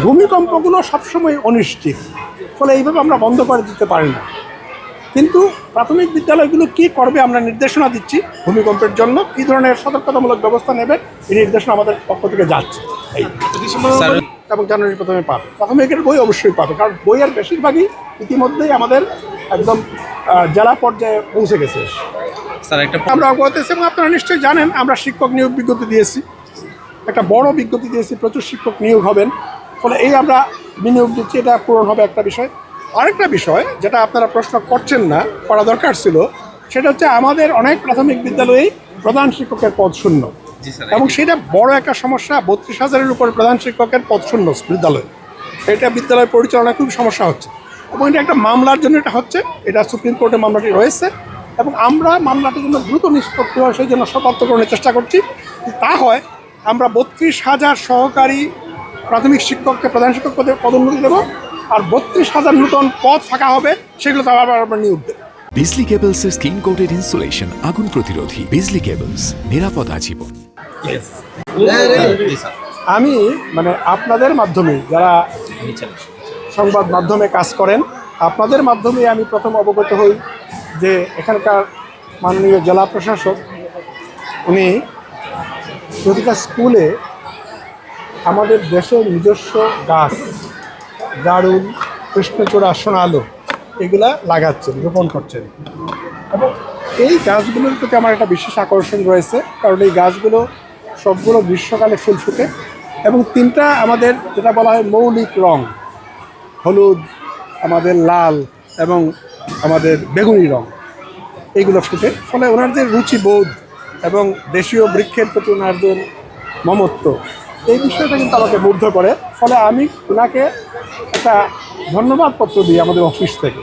ভূমিকম্পগুলো সবসময় অনিশ্চিত, ফলে এইভাবে আমরা বন্ধ করে দিতে পারি না। কিন্তু প্রাথমিক বিদ্যালয়গুলো কী করবে আমরা নির্দেশনা দিচ্ছি, ভূমিকম্পের জন্য কী ধরনের সতর্কতামূলক ব্যবস্থা নেবে এই নির্দেশনা আমাদের পক্ষ থেকে যাচ্ছে। এবং জানুয়ারি প্রথমে পাবে, প্রাথমিকের বই অবশ্যই পাবে, কারণ বইয়ের বেশিরভাগই ইতিমধ্যেই আমাদের একদম জেলা পর্যায়ে পৌঁছে গেছে। আমরা অবগত আছি এবং আপনারা নিশ্চয়ই জানেন আমরা শিক্ষক নিয়োগ বিজ্ঞপ্তি দিয়েছি, একটা বড় বিজ্ঞপ্তি দিয়েছি, প্রচুর শিক্ষক নিয়োগ হবেন, ফলে এই আমরা বিনিয়োগ দিচ্ছি, এটা পূরণ হবে একটা বিষয়। আরেকটা বিষয় যেটা আপনারা প্রশ্ন করছেন না, করা দরকার ছিল, সেটা হচ্ছে আমাদের অনেক প্রাথমিক বিদ্যালয়েই প্রধান শিক্ষকের পদ শূন্য, এবং সেটা বড় একটা সমস্যা। 32,000-এর উপর প্রধান শিক্ষকের পদ শূন্য বিদ্যালয়, এটা বিদ্যালয় পরিচালনায় খুব সমস্যা হচ্ছে, এবং এটা একটা মামলার জন্য এটা হচ্ছে, এটা সুপ্রিম কোর্টে মামলাটি রয়েছে, এবং আমরা মামলাটির জন্য দ্রুত নিষ্পত্তি হয় সেই জন্য সর্বাত্মকরণের চেষ্টা করছি। তা হয় আমরা 32,000 সহকারী প্রাথমিক শিক্ষককে প্রধান শিক্ষক পদে পদোন্নতি দেবো, আর 32,000 নতুন পদ ফাঁকা হবে, সেগুলো তো আবার আমরা নিয়োগ দেবো। বিজলি কেবলসের স্কিন কোটেড ইনসুলেশন আগুন প্রতিরোধী। বিজলি কেবলস, নিরাপদ আজীবন। আমি আপনাদের মাধ্যমে, যারা সংবাদ মাধ্যমে কাজ করেন, আপনাদের মাধ্যমে আমি প্রথম অবগত হই যে এখানকার মাননীয় জেলা প্রশাসক উনি প্রতিটা স্কুলে আমাদের দেশের নিজস্ব গাছ, দারুণ, কৃষ্ণচূড়া, সোনালু, এগুলা লাগাচ্ছেন, রোপণ করছেন, এবং এই গাছগুলোর প্রতি আমার একটা বিশেষ আকর্ষণ রয়েছে, কারণ এই গাছগুলো সবগুলো গ্রীষ্মকালে ফুল ফুটে, এবং তিনটা আমাদের যেটা বলা হয় মৌলিক রং, হলুদ, আমাদের লাল এবং আমাদের বেগুনি রং, এইগুলো ফুটে, ফলে ওনাদের রুচিবোধ এবং দেশীয় বৃক্ষের প্রতি ওনাদের মমত্ব, এই বিষয়টা কিন্তু আমাকে মুগ্ধ করে। ফলে আমি ওনাকে একটা ধন্যবাদ পত্র দিই আমাদের অফিস থেকে।